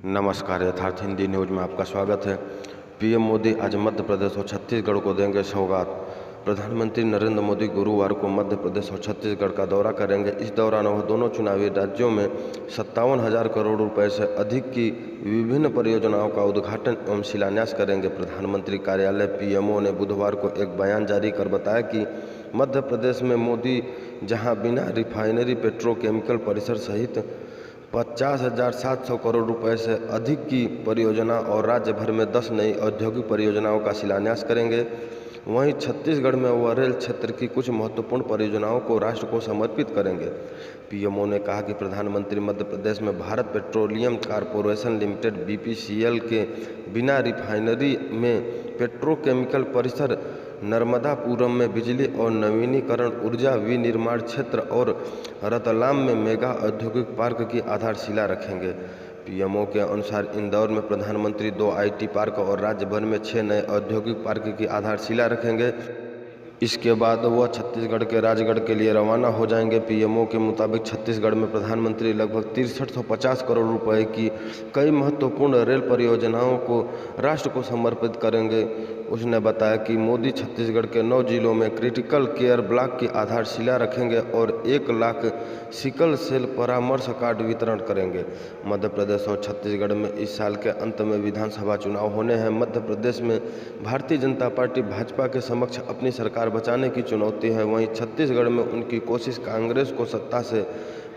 नमस्कार, यथार्थ हिंदी न्यूज में आपका स्वागत है। पीएम मोदी आज मध्य प्रदेश और छत्तीसगढ़ को देंगे सौगात। प्रधानमंत्री नरेंद्र मोदी गुरुवार को मध्य प्रदेश और छत्तीसगढ़ का दौरा करेंगे। इस दौरान वह दोनों चुनावी राज्यों में 57,000 करोड़ रुपए से अधिक की विभिन्न परियोजनाओं का उद्घाटन एवं शिलान्यास करेंगे। प्रधानमंत्री कार्यालय पीएमओ ने बुधवार को एक बयान जारी कर बताया कि मध्य प्रदेश में मोदी जहां बिना रिफाइनरी पेट्रोकेमिकल परिसर सहित 50,700 करोड़ रुपए से अधिक की परियोजना और राज्य भर में 10 नई औद्योगिक परियोजनाओं का शिलान्यास करेंगे, वहीं छत्तीसगढ़ में वह रेल क्षेत्र की कुछ महत्वपूर्ण परियोजनाओं को राष्ट्र को समर्पित करेंगे। पीएमओ ने कहा कि प्रधानमंत्री मध्य प्रदेश में Bharat petroleum corporation limited BPCL के बिना रिफाइनरी में पेट्रोकेमिकल परिसर, नर्मदापुरम में बिजली और नवीनीकरण ऊर्जा विनिर्माण क्षेत्र और रतलाम में मेगा औद्योगिक पार्क की आधारशिला रखेंगे। पीएमओ के अनुसार इंदौर में प्रधानमंत्री 2 IT पार्क और राज्य भर में 6 नए औद्योगिक पार्क की आधारशिला रखेंगे। इसके बाद वह छत्तीसगढ़ के राजगढ़ के लिए रवाना हो जाएंगे। पीएमओ के मुताबिक छत्तीसगढ़ में प्रधानमंत्री लगभग 6350 करोड़ रुपए की कई महत्वपूर्ण रेल परियोजनाओं को राष्ट्र को समर्पित करेंगे। उसने बताया कि मोदी छत्तीसगढ़ के 9 जिलों में क्रिटिकल केयर ब्लॉक की आधारशिला रखेंगे और 1 लाख सिकल सेल परामर्श कार्ड वितरण करेंगे। मध्य प्रदेश और छत्तीसगढ़ में इस साल के अंत में विधानसभा चुनाव होने हैं। मध्य प्रदेश में भारतीय जनता पार्टी भाजपा के समक्ष अपनी सरकार बचाने की चुनौती है, वहीं छत्तीसगढ़ में उनकी कोशिश कांग्रेस को सत्ता से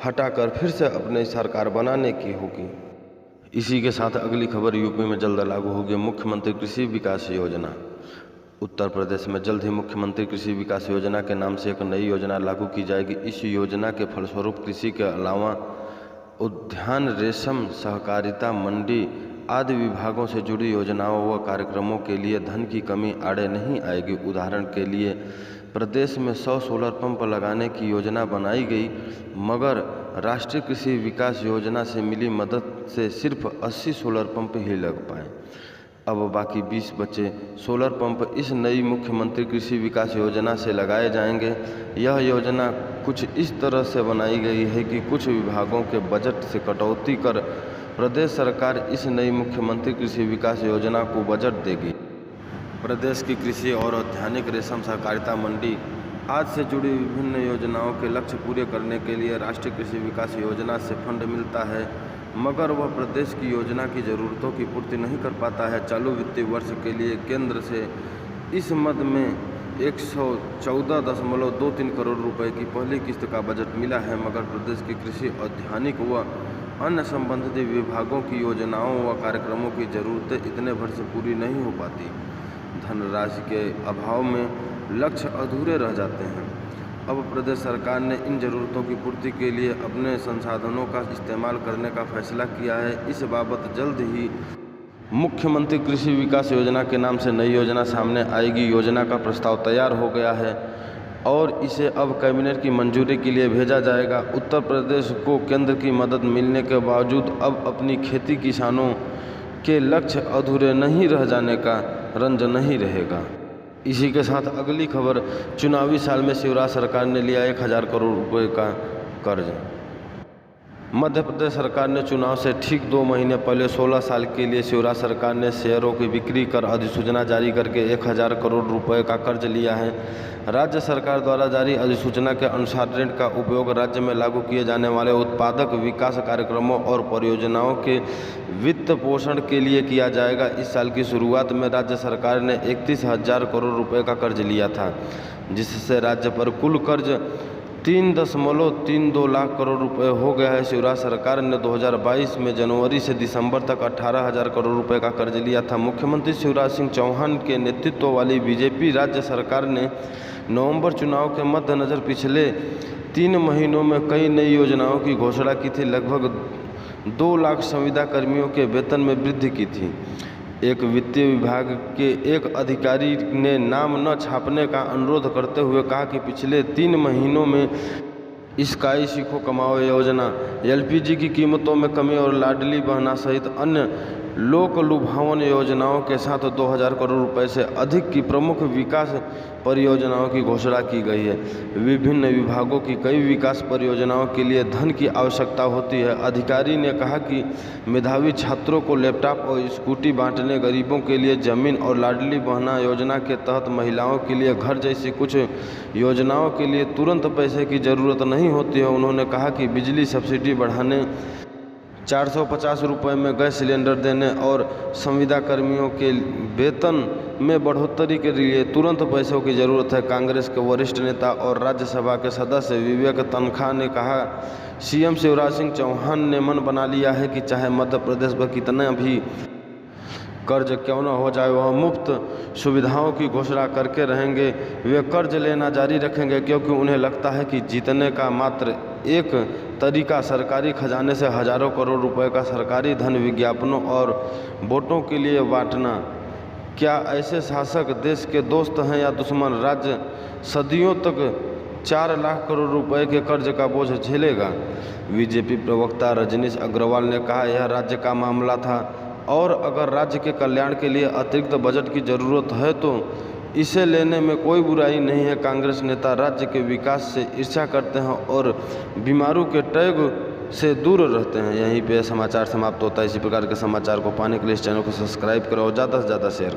हटाकर फिर से अपनी सरकार बनाने की होगी। इसी के साथ अगली खबर, यूपी में जल्द लागू होगी मुख्यमंत्री कृषि विकास योजना। उत्तर प्रदेश में जल्द ही मुख्यमंत्री कृषि विकास योजना के नाम से एक नई योजना लागू की जाएगी। इस योजना के फलस्वरूप कृषि के अलावा उद्यान, रेशम, सहकारिता, मंडी आदि विभागों से जुड़ी योजनाओं व कार्यक्रमों के लिए धन की कमी आड़े नहीं आएगी। उदाहरण के लिए प्रदेश में 100 सोलर पंप लगाने की योजना बनाई गई, मगर राष्ट्रीय कृषि विकास योजना से मिली मदद से सिर्फ 80 सोलर पंप ही लग पाए। अब बाकी 20 बचे सोलर पंप इस नई मुख्यमंत्री कृषि विकास योजना से लगाए जाएंगे। यह योजना कुछ इस तरह से बनाई गई है कि कुछ विभागों के बजट से कटौती कर प्रदेश सरकार इस नई मुख्यमंत्री कृषि विकास योजना को बजट देगी। प्रदेश की कृषि और औद्यानिक, रेशम, सहकारिता, मंडी आदि से जुड़ी विभिन्न योजनाओं के लक्ष्य पूरे करने के लिए राष्ट्रीय कृषि विकास योजना से फंड मिलता है, मगर वह प्रदेश की योजना की ज़रूरतों की पूर्ति नहीं कर पाता है। चालू वित्तीय वर्ष के लिए केंद्र से इस मद में 114.23 करोड़ रुपए की पहली किस्त का बजट मिला है, मगर प्रदेश की कृषि, औद्यानिक व अन्य संबंधित विभागों की योजनाओं व कार्यक्रमों की ज़रूरतें इतने भर से पूरी नहीं हो पाती। धनराशि के अभाव में लक्ष्य अधूरे रह जाते हैं। अब प्रदेश सरकार ने इन ज़रूरतों की पूर्ति के लिए अपने संसाधनों का इस्तेमाल करने का फैसला किया है। इस बाबत जल्द ही मुख्यमंत्री कृषि विकास योजना के नाम से नई योजना सामने आएगी। योजना का प्रस्ताव तैयार हो गया है और इसे अब कैबिनेट की मंजूरी के लिए भेजा जाएगा। उत्तर प्रदेश को केंद्र की मदद मिलने के बावजूद अब अपनी खेती किसानों के लक्ष्य अधूरे नहीं रह जाने का रंज नहीं रहेगा। इसी के साथ अगली खबर, चुनावी साल में शिवराज सरकार ने लिया 1000 करोड़ रुपए का कर्ज। मध्य प्रदेश सरकार ने चुनाव से ठीक 2 महीने पहले 16 साल के लिए शिवराज सरकार ने शेयरों की बिक्री कर अधिसूचना जारी करके 1000 करोड़ रुपए का कर्ज लिया है। राज्य सरकार द्वारा जारी अधिसूचना के अनुसार ऋण का उपयोग राज्य में लागू किए जाने वाले उत्पादक विकास कार्यक्रमों और परियोजनाओं के वित्त पोषण के लिए किया जाएगा। इस साल की शुरुआत में राज्य सरकार ने 31,000 करोड़ रुपए का कर्ज लिया था, जिससे राज्य पर कुल कर्ज 3.32 लाख करोड़ रुपए हो गया है। शिवराज सरकार ने 2022 में जनवरी से दिसंबर तक 18,000 करोड़ रुपए का कर्ज लिया था। मुख्यमंत्री शिवराज सिंह चौहान के नेतृत्व वाली बीजेपी राज्य सरकार ने नवंबर चुनाव के मद्देनजर पिछले 3 महीनों में कई नई योजनाओं की घोषणा की थी। लगभग 2 लाख संविदा कर्मियों के वेतन में वृद्धि की थी। एक वित्तीय विभाग के एक अधिकारी ने नाम न छापने का अनुरोध करते हुए कहा कि पिछले 3 महीनों में स्काई सीखो कमाओ योजना, LPG की कीमतों में कमी और लाडली बहना सहित अन्य लोक लुभावन योजनाओं के साथ 2000 करोड़ रुपए से अधिक की प्रमुख विकास परियोजनाओं की घोषणा की गई है। विभिन्न विभागों की कई विकास परियोजनाओं के लिए धन की आवश्यकता होती है। अधिकारी ने कहा कि मेधावी छात्रों को लैपटॉप और स्कूटी बांटने, गरीबों के लिए जमीन और लाडली बहना योजना के तहत महिलाओं के लिए घर जैसी कुछ योजनाओं के लिए तुरंत पैसे की ज़रूरत नहीं होती है। उन्होंने कहा कि बिजली सब्सिडी बढ़ाने, 450 रुपये में गैस सिलेंडर देने और संविदा कर्मियों के वेतन में बढ़ोतरी के लिए तुरंत पैसों की ज़रूरत है। कांग्रेस के वरिष्ठ नेता और राज्यसभा के सदस्य विवेक तन्खा ने कहा, सीएम शिवराज सिंह चौहान ने मन बना लिया है कि चाहे मध्य प्रदेश में कितना भी कर्ज क्यों न हो जाए, वह मुफ्त सुविधाओं की घोषणा करके रहेंगे। वे कर्ज लेना जारी रखेंगे क्योंकि उन्हें लगता है कि जीतने का मात्र एक तरीका सरकारी खजाने से हजारों करोड़ रुपए का सरकारी धन विज्ञापनों और वोटों के लिए बांटना। क्या ऐसे शासक देश के दोस्त हैं या दुश्मन? राज्य सदियों तक 4 लाख करोड़ रुपए के कर्ज का बोझ झेलेगा। बीजेपी प्रवक्ता रजनीश अग्रवाल ने कहा, यह राज्य का मामला था और अगर राज्य के कल्याण के लिए अतिरिक्त बजट की ज़रूरत है तो इसे लेने में कोई बुराई नहीं है। कांग्रेस नेता राज्य के विकास से ईर्ष्या करते हैं और बीमारू के टैग से दूर रहते हैं। यहीं पे समाचार समाप्त होता है। इसी प्रकार के समाचार को पाने के लिए इस चैनल को सब्सक्राइब करो और ज़्यादा से ज़्यादा शेयर